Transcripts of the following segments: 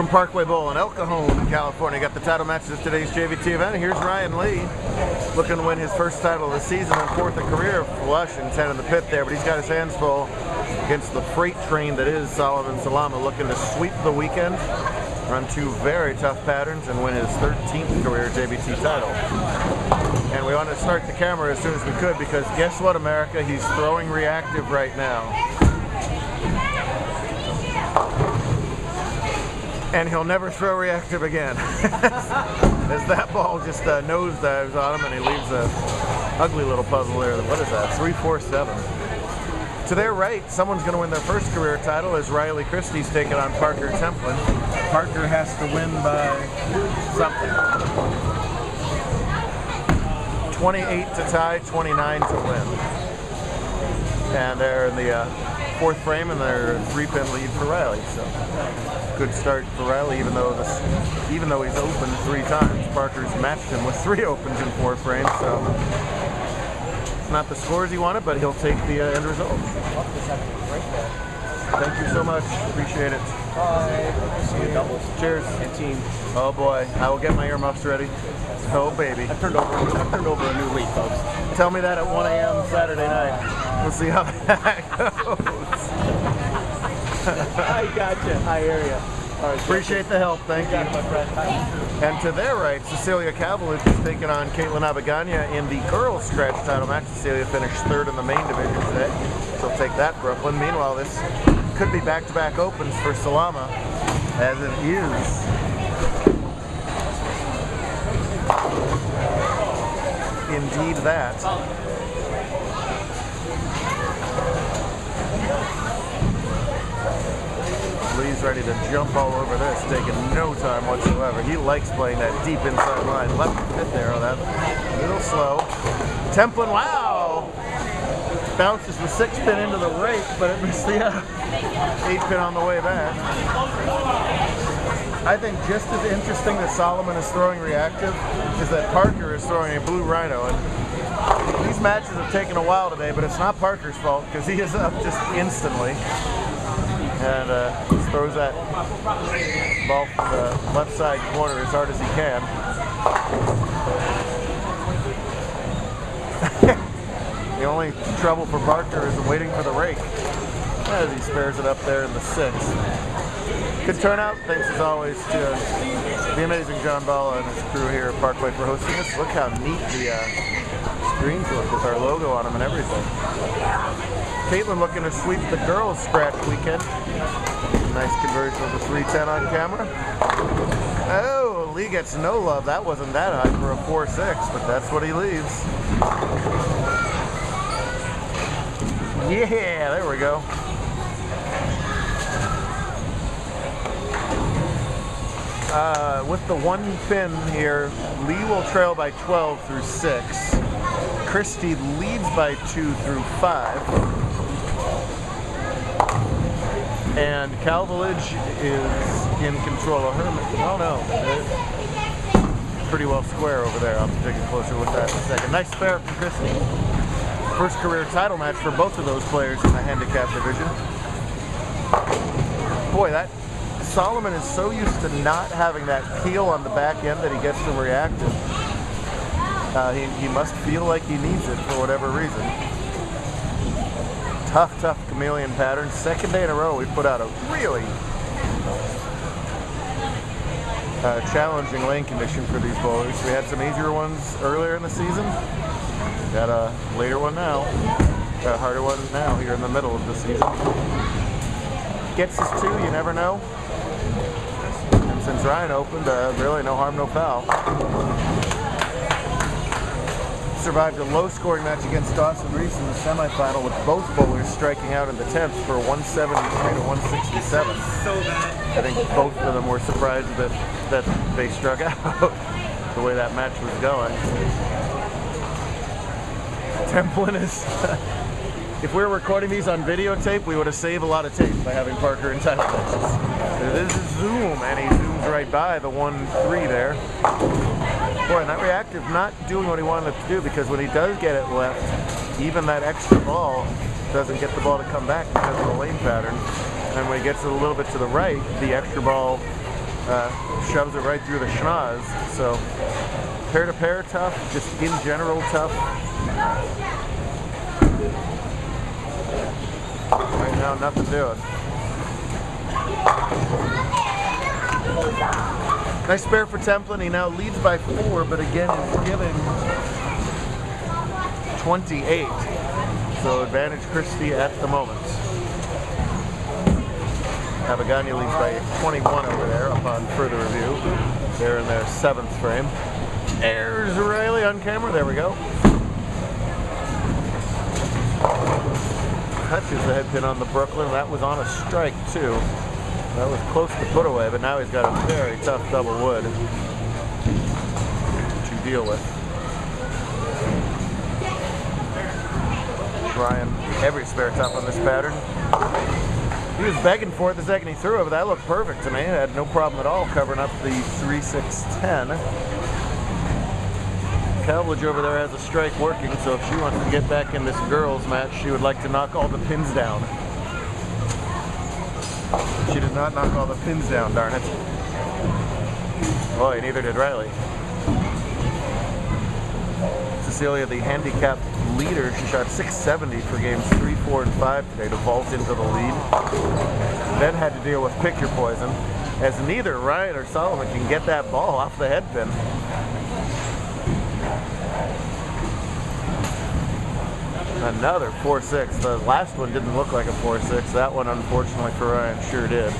From Parkway Bowl in El Cajon, California. Got the title matches of today's JBT event. Here's Ryan Lee, looking to win his first title of the season and fourth of career. Flush and 10 in the pit there, but he's got his hands full against the freight train that is Solomon Salama, looking to sweep the weekend, run two very tough patterns, and win his 13th career JBT title. And we wanted to start the camera as soon as we could because guess what, America? He's throwing reactive right now. And he'll never throw reactive again. As that ball just nosedives on him and he leaves a ugly little puzzle there. What is that? 3-4-7. To their right, someone's going to win their first career title as Riley Christie's taking on Parker Templin. Parker has to win by something. 28 to tie, 29 to win. And they're in the fourth frame, and they're a 3-pin lead for Riley. So good start for Riley, even though he's opened 3 times. Parker's matched him with 3 opens in 4 frames. So it's not the scores he wanted, but he'll take the end result. Thank you so much. Appreciate it. Bye. See you doubles. Cheers. And team. Oh boy, I will get my earmuffs ready. Oh baby. I've turned over a new leaf, folks. Tell me that at 1 a.m. Saturday night. We'll see how that goes. I gotcha. I hear you. All right, appreciate the help. Thank you. My friend. And to their right, Cecilia Cavalic is taking on Caitlin Abagana in the girls' scratch title match. Cecilia finished 3rd in the main division today. She'll take that, Brooklyn. Meanwhile, this could be back-to-back opens for Salama, as it is. Indeed that. Lee's ready to jump all over this, taking no time whatsoever. He likes playing that deep inside line. Left pit there on that. A little slow. Templin, wow! Bounces the 6-pin into the rake, but it missed the 8-pin on the way back. I think just as interesting that Solomon is throwing reactive is that Parker is throwing a blue rhino. And these matches have taken a while today, but it's not Parker's fault because he is up just instantly. And just throws that ball from the left side corner as hard as he can. The only trouble for Parker is waiting for the rake as he spares it up there in the 6th. Good turnout. Thanks as always to the amazing John Balla and his crew here at Parkway for hosting us. Look how neat the screens look with our logo on them and everything. Caitlin looking to sweep the girls' scratch weekend. Nice conversion of the 310 on camera. Oh, Lee gets no love. That wasn't that high for a 4-6, but that's what he leaves. Yeah, there we go. With the 1 pin here, Lee will trail by 12 through 6. Christie leads by 2 through 5. And Calvalage is in control of her. Oh no, pretty well square over there. I'll have to take a closer look at that in a second. Nice spare from Christie. First career title match for both of those players in the handicap division. Boy, that Solomon is so used to not having that peel on the back end that he gets to reactive. He must feel like he needs it for whatever reason. Tough chameleon pattern. 2nd day in a row we put out a really challenging lane condition for these bowlers. We had some easier ones earlier in the season. Got a later one now. Got a harder one now here in the middle of the season. Gets us 2, you never know. And since Ryan opened, really no harm, no foul. Survived a low-scoring match against Dawson Reese in the semifinal with both bowlers striking out in the 10th for 173 to 167. I think both of them were surprised that they struck out the way that match was going. Templin is... If we were recording these on videotape, we would have saved a lot of tape by having Parker in title matches. This is zoom, and he zooms right by the 1-3 there. Boy, and that reactive not doing what he wanted it to do, because when he does get it left, even that extra ball doesn't get the ball to come back because of the lane pattern. And when he gets it a little bit to the right, the extra ball shoves it right through the schnoz. So pair-to-pair tough, just in general tough. Right now, nothing doing. Nice spare for Templin. He now leads by 4, but again is giving 28. So advantage Christie at the moment. Abagania leads by 21 over there upon further review. They're in their 7th frame. There's Riley on camera. There we go. Touches the head pin on the Brooklyn. That was on a strike too. That was close to put away, but now he's got a very tough double wood to deal with. Ryan, every spare tough on this pattern. He was begging for it the second he threw it, but that looked perfect to me. I had no problem at all covering up the 3-6-10. Cowledge over there has a strike working, so if she wants to get back in this girls match, she would like to knock all the pins down. She did not knock all the pins down, darn it. Boy, neither did Riley. Cecilia, the handicap leader, she shot 670 for games 3, 4, and 5 today to vault into the lead. Then had to deal with picture poison, as neither Ryan or Solomon can get that ball off the head pin. Another 4-6. The last one didn't look like a 4-6. That one, unfortunately for Ryan, sure did.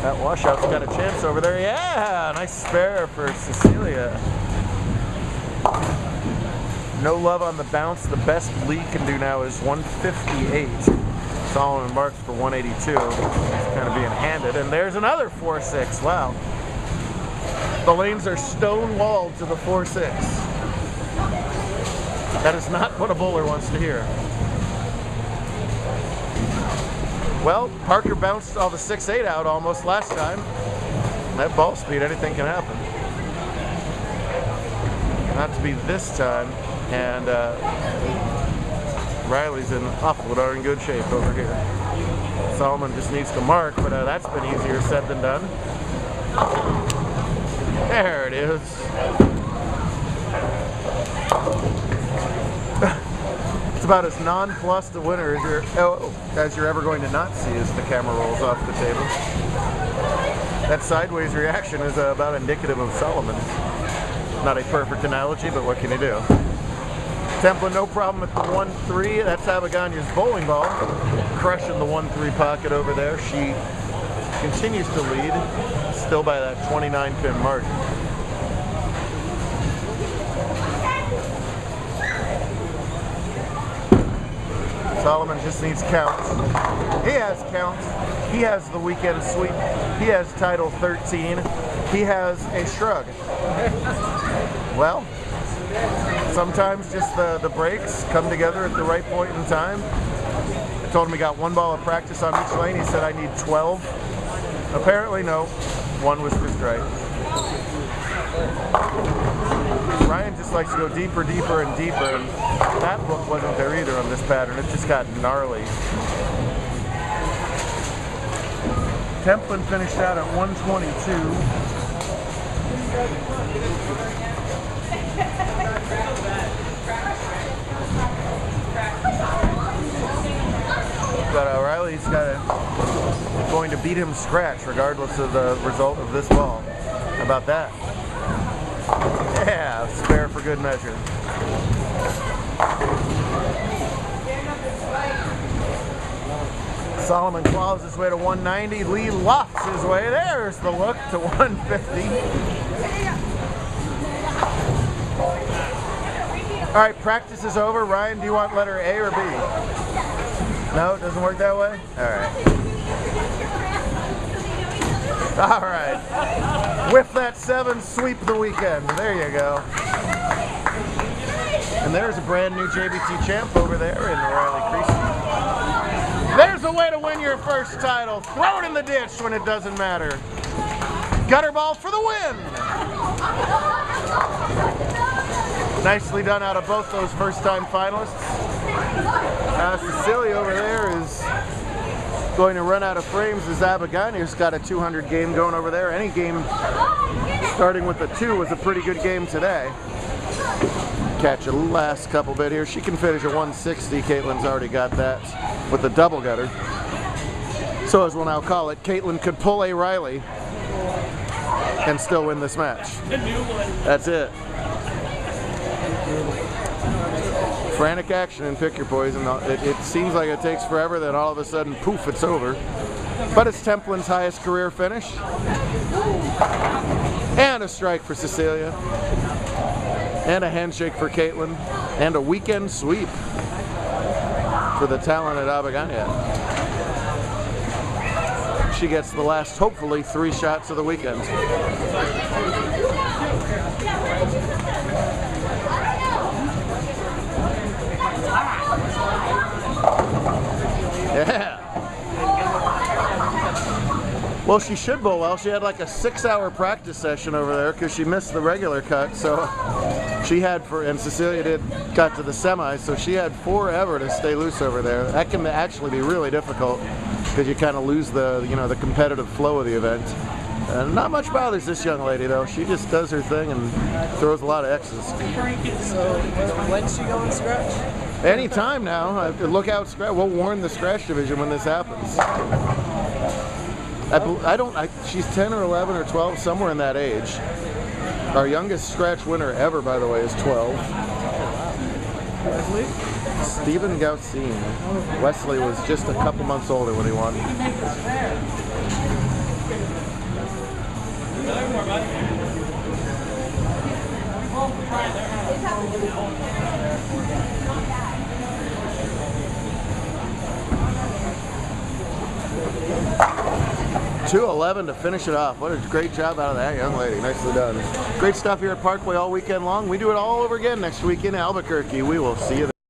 That washout's got a chance over there. Yeah, nice spare for Cecilia. No love on the bounce. The best Lee can do now is 158. Solomon marks for 182. He's kind of being handed. And there's another 4-6. Wow. The lanes are stone-walled to the 4-6. That is not what a bowler wants to hear. Well, Parker bounced all the 6-8 out almost last time. That ball speed, anything can happen. Not to be this time. And Riley's in awful darn good shape over here. Solomon just needs to mark, but that's been easier said than done. There it is. It's about as nonplussed a winner as you're ever going to not see as the camera rolls off the table. That sideways reaction is about indicative of Solomon. Not a perfect analogy, but what can you do? Templin, no problem at the 1-3. That's Abagania's bowling ball. Crushing the 1-3 pocket over there. She continues to lead, still by that 29-pin margin. Solomon just needs counts. He has counts. He has the weekend sweep. He has title 13. He has a shrug. Well, sometimes just the breaks come together at the right point in time. I told him he got 1 ball of practice on each lane. He said I need 12. Apparently no, 1 was just right. Ryan just likes to go deeper, deeper, and deeper, and that look wasn't there either on this pattern. It just got gnarly. Templin finished out at 122. But Riley's going to beat him scratch regardless of the result of this ball. How about that? Yeah, spare for good measure. Solomon claws his way to 190. Lee lofts his way. There's the look to 150. All right, practice is over. Ryan, do you want letter A or B? No, it doesn't work that way? All right. All right. Whiff that 7, sweep the weekend. There you go. And there's a brand new JBT champ over there in Riley Christie. There's a way to win your first title. Throw it in the ditch when it doesn't matter. Gutter ball for the win. Nicely done out of both those first-time finalists. Cecilia over there is Going to run out of frames is Abigail, who's got a 200 game going over there. Any game starting with a 2 was a pretty good game today. Catch a last couple bit here. She can finish a 160. Caitlin's already got that with the double gutter. So as we'll now call it, Caitlin could pull a Riley and still win this match. That's it. Frantic action and pick your poison. It seems like it takes forever, then all of a sudden, poof, it's over. But it's Templin's highest career finish. And a strike for Cecilia. And a handshake for Caitlin. And a weekend sweep for the talented Abigail. She gets the last, hopefully, 3 shots of the weekend. Yeah. Well, she should bowl well. She had like a 6-hour practice session over there because she missed the regular cut. So she had and Cecilia got to the semis, so she had forever to stay loose over there. That can actually be really difficult because you kind of lose the competitive flow of the event. And not much bothers this young lady though. She just does her thing and throws a lot of X's. So when's she going scratch? Anytime now. Look out, scratch. We'll warn the scratch division when this happens. She's 10 or 11 or 12, somewhere in that age. Our youngest scratch winner ever, by the way, is 12. Wesley? Stephen Gaucine. Wesley was just a couple months older when he won. 2:11 to finish it off. What a great job out of that young lady. Nicely done. Great stuff here at Parkway all weekend long. We do it all over again next week in Albuquerque. We will see you there.